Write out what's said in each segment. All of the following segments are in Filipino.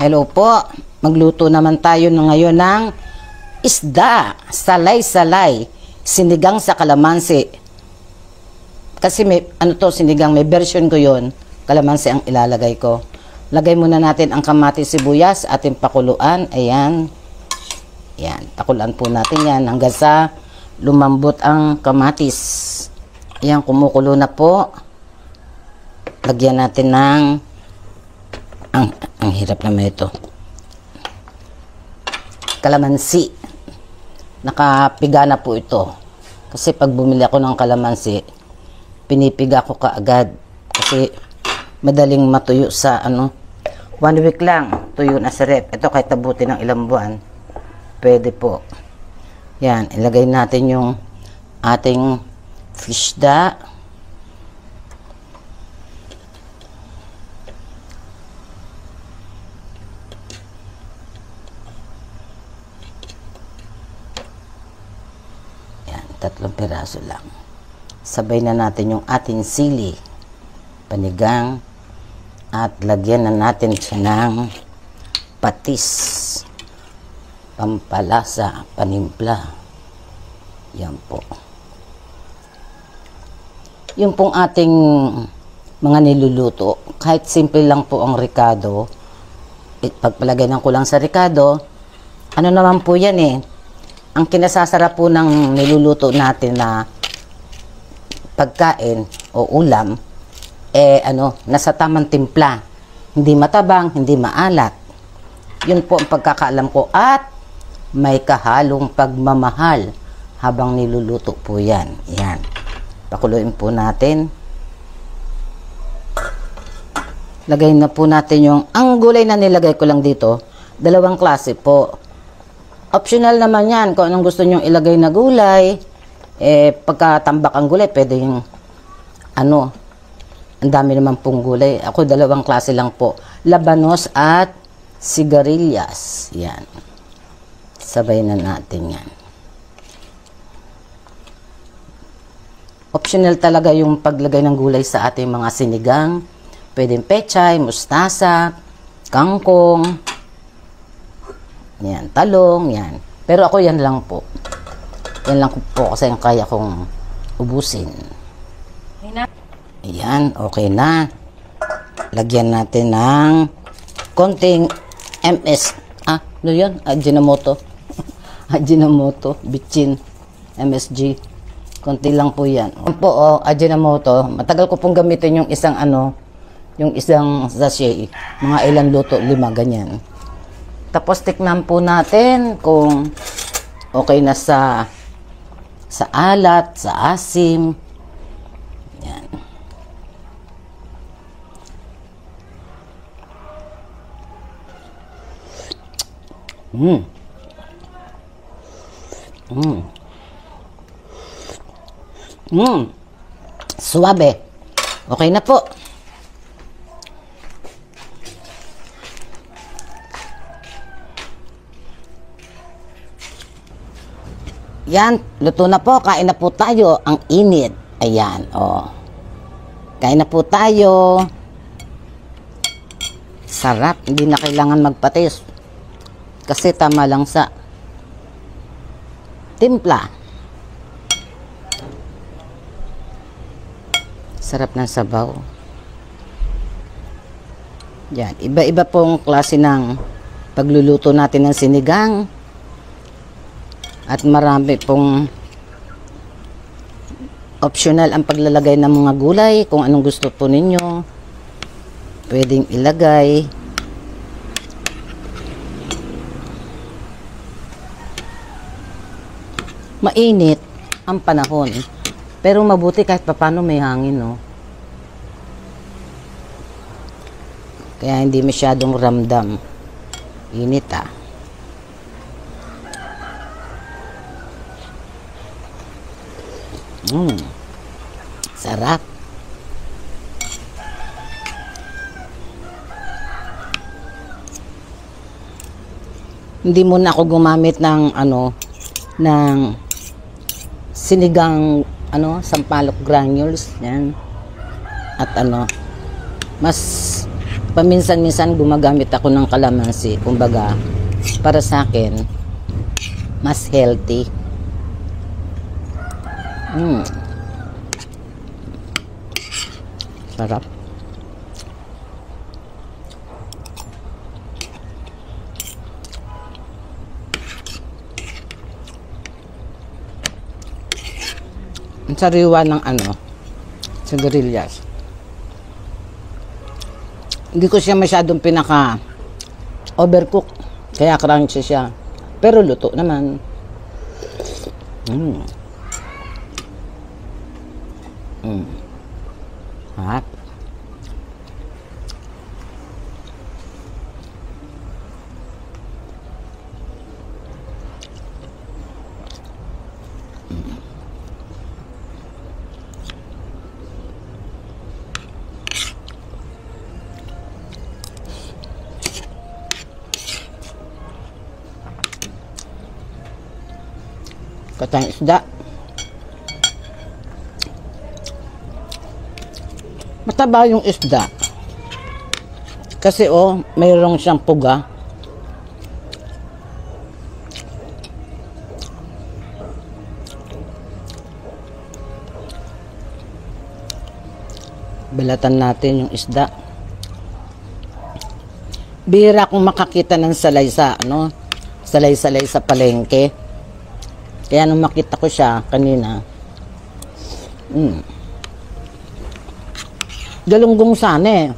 Hello po, magluto naman tayo ngayon ng isda, salay-salay, sinigang sa kalamansi. Kasi may, sinigang, may version ko yon, kalamansi ang ilalagay ko. Lagay muna natin ang kamatis, sibuyas, ating pakuluan, ayan. Ayan, pakuluan po natin yan hanggang sa lumambot ang kamatis. Ayan, kumukulo na po. Lagyan natin ng ang hirap naman ito. Kalamansi. Nakapiga na po ito. Kasi pag bumili ako ng kalamansi, pinipiga ko kaagad. Kasi madaling matuyo sa 1 week lang, tuyo na sa rep. Ito kahit tabuti ng ilang buwan, pwede po. Yan, ilagay natin yung ating fish da. Tatlong piraso lang. Sabay na natin yung ating sili, panigang, at lagyan na natin siya ng patis, pampalasa, panimpla. Yan po. Yung pong ating mga niluluto, kahit simple lang po ang ricado, pagpalagay ng kulang sa ricado, ano naman po yan eh, ang kinasasarap po ng niluluto natin na pagkain o ulam, nasa tamang timpla. Hindi matabang, hindi maalat. Yun po ang pagkakaalam ko. At may kahalong pagmamahal habang niluluto po yan. Yan. Pakuluin po natin. Lagay na po natin ang gulay na nilagay ko lang dito. Dalawang klase po. Optional naman yan. Kung anong gusto nyong ilagay na gulay, pagkatambak ang gulay, pwede yung, ang dami naman pong gulay. Ako, dalawang klase lang po. Labanos at sigarilyas. Yan. Sabay na natin yan. Optional talaga yung paglagay ng gulay sa ating mga sinigang. Pwedeng pechay, mustasa, kangkong, yan, talong, yan. Pero ako yan lang po. Yan lang po kasi yung kaya kong ubusin. Ayan, okay na. Lagyan natin ng konting MS. Ano yun? Ajinomoto. Ajinomoto, bitchin, MSG. Konti lang po yan. Po, Ajinomoto. Matagal ko pong gamitin yung isang yung isang sachet. Mga ilang luto, 5, ganyan. Tapos tikman po natin kung okay na sa alat, sa asim. Yan. Suwabe. Okay na po. Yan, luto na po. Kain na po tayo. Ang init. Ayan, Kain na po tayo. Sarap. Hindi na kailangan magpatis. Kasi tama lang sa timpla. Sarap ng sabaw. Yan, iba-iba pong klase ng pagluluto natin ng sinigang. At marami pong optional ang paglalagay ng mga gulay. Kung anong gusto po ninyo, pwedeng ilagay. Mainit ang panahon. Pero mabuti kahit papano may hangin, no? Kaya hindi masyadong ramdam. Init, Sarap. Hindi muna ako gumamit ng ng sinigang sampalok granules yan. At mas paminsan-minsan gumagamit ako ng kalamansi. Kumbaga, para sa akin, mas healthy. Sarap. Ang sariwa ng sigarilyas. Hindi ko siya masyadong overcook. Kaya crunchy siya. Pero luto naman. Hot. Katang isda. Mataba yung isda. Kasi mayroong siyang puga. Balatan natin yung isda. Bihira akong makakita ng salay sa salay-salay sa palengke. Kaya nung makita ko siya kanina, galunggong sana eh.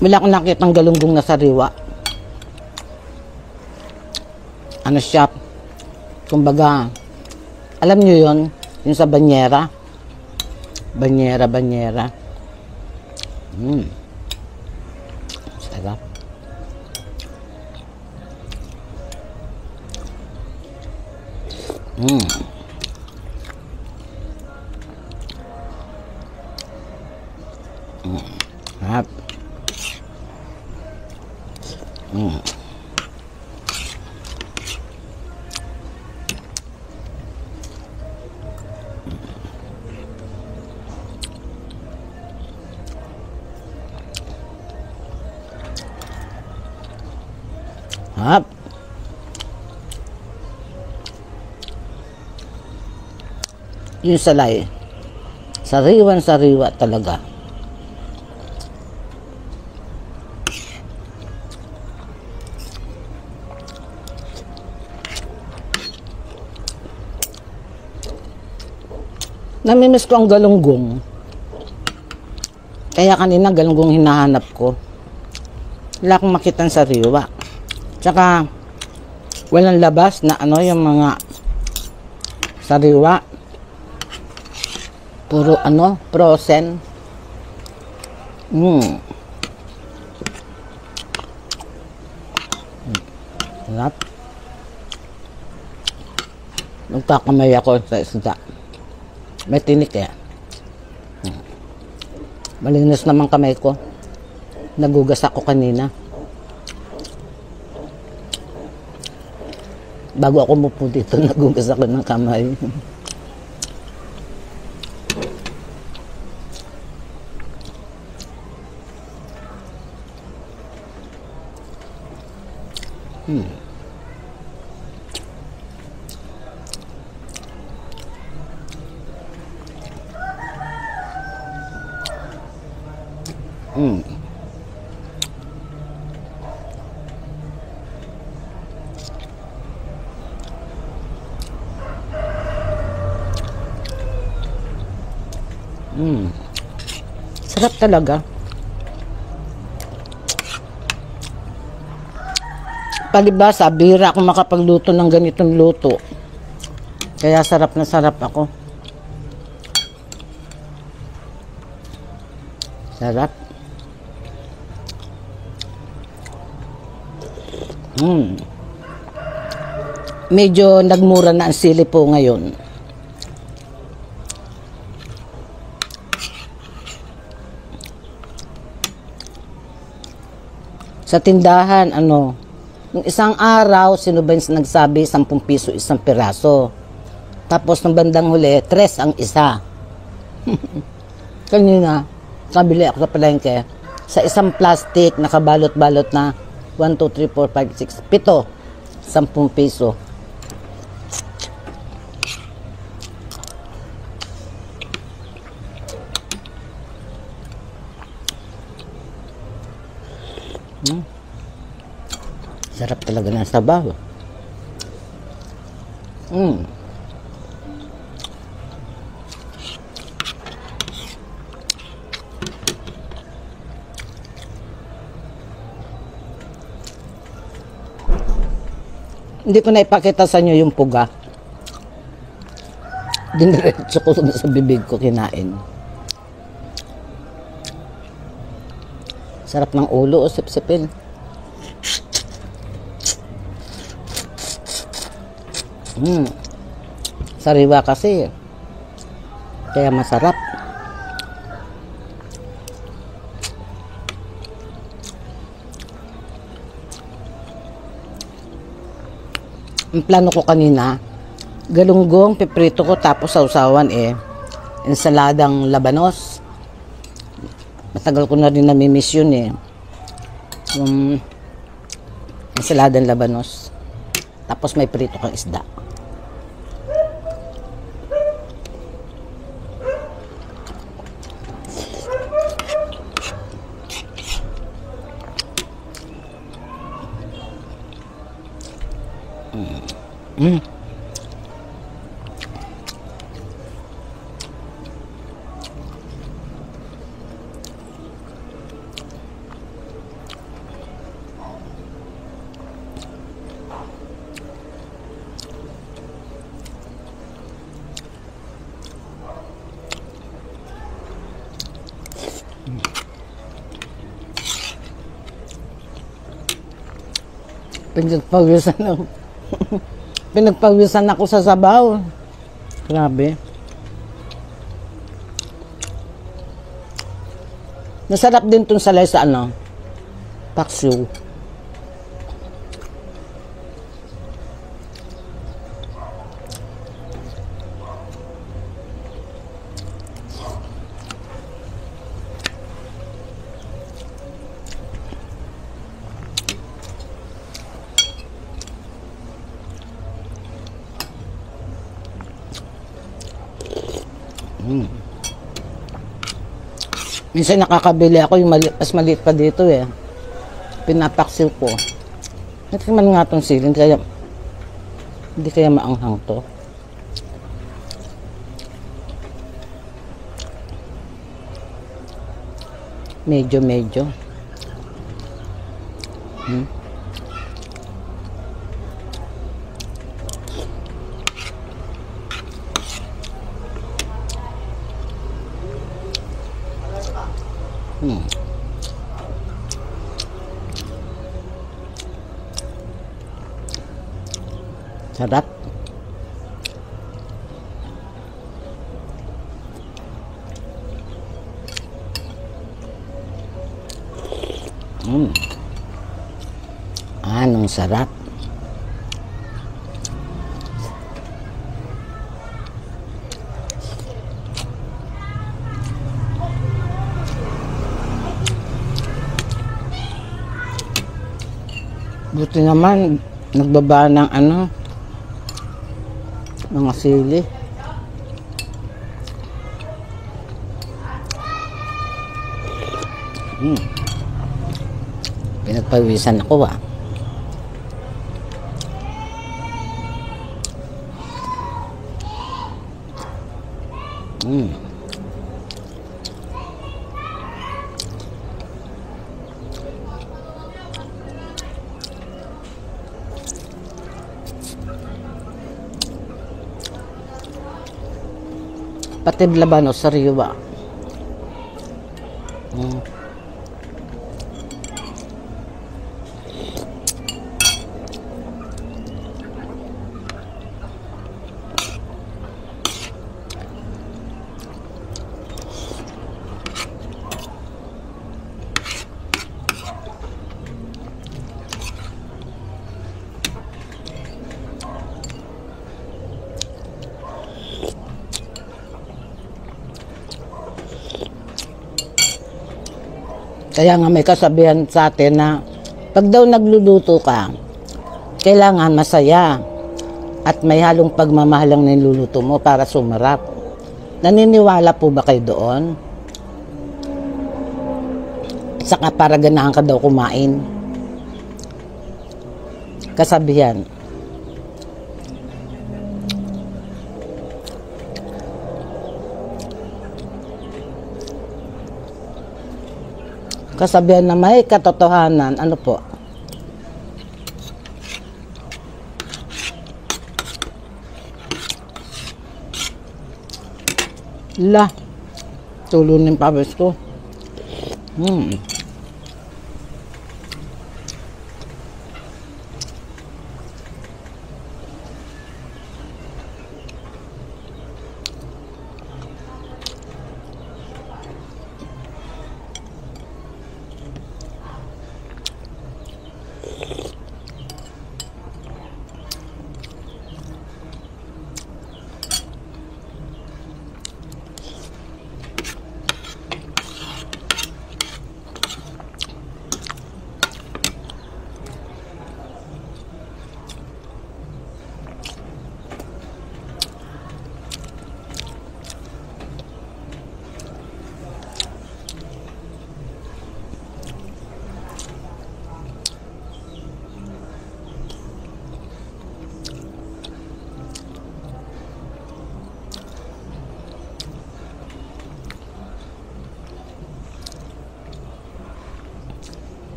Wala akong nakitang galunggong na sariwa. Ano siya? Kumbaga, alam nyo yun? Yung sa banyera. Banyera. Sarap. Sarap. Sarap. Yung salay, sariwan-sariwa talaga. Namimiss ko ang galunggong. Kaya kanina galunggong hinahanap ko. Wala akong makitang sariwa. Tsaka walang labas na yung mga sariwa. Puro frozen. Sarap. Nagkakamay ako sa isda. May tinik eh. Malinis naman kamay ko. Nagugas ako kanina. Bago ako mupo dito, nagugas ako ng kamay. Sarap talaga. Palibasa, bihira akong makapagluto ng ganitong luto. Kaya sarap na sarap ako. Sarap. Medyo nagmura na ang sili po ngayon. Sa tindahan, yung isang araw, sino ba yung nagsabi, 10 piso isang piraso. Tapos ng bandang huli, 3 ang isa. Kanina, kabili ako sa palengke, sa isang plastic, nakabalot-balot na 1, 2, 3, 4, 5, 6, 7, 10 piso. Sarap talaga ng sabaw. Hindi ko na ipakita sa inyo yung puga. Diniretso ko sa bibig ko kinain. Sarap ng ulo o sip-sipin. Sariwa kasi. Kaya masarap. Ang plano ko kanina, galunggong, piprito ko, tapos sausawan ensaladang labanos. Matagal ko na rin namimiss yun yung ensaladang labanos. Tapos may prito kang isda. Pinagpawisan ako sa sabaw. Grabe. Nasarap din tong salay sa paksiw. Minsan nakakabili ako yung mas maliit pa dito Pinapaksiw ko. Natikman nga itong siling kaya hindi kaya maanghang to. Medyo. Sarap. Anong sarap. Buti naman nagbaba ng mga sili. Pinagpawisan ako Pati labanos sariwa. Kaya nga may kasabihan sa atin na pag daw nagluluto ka, kailangan masaya at may halong pagmamahal ang niluluto mo para sumarap. Naniniwala po ba kayo doon? Saka para ganahan ka daw kumain. Kasabihan. Kasabihan na may katotohanan. Ano po? La, tulo ng pawis ko.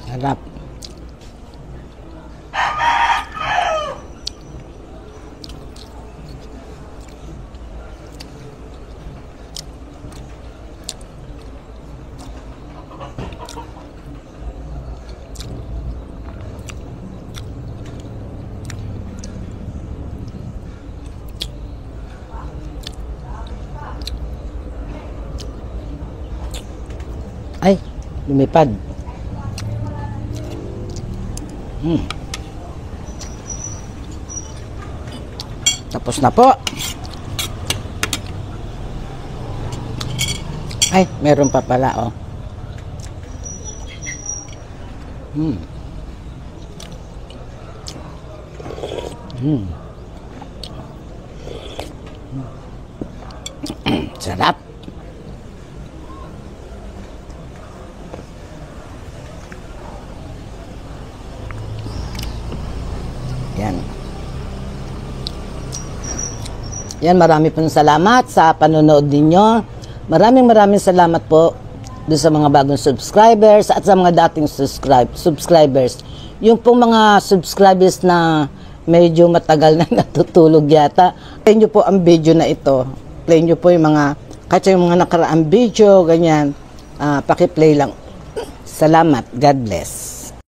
Sarap. Ay, lumipad. Tapos na po. Ay, meron pa pala, oh. Sarap. Yan. Yan, marami pong salamat sa panonood ninyo. Maraming salamat po doon sa mga bagong subscribers at sa mga dating subscribers. Yung pong mga subscribers na medyo matagal na natutulog yata, play nyo po ang video na ito. Play nyo po yung mga, kahit yung mga nakaraang video, ganyan, paki-play lang. Salamat. God bless.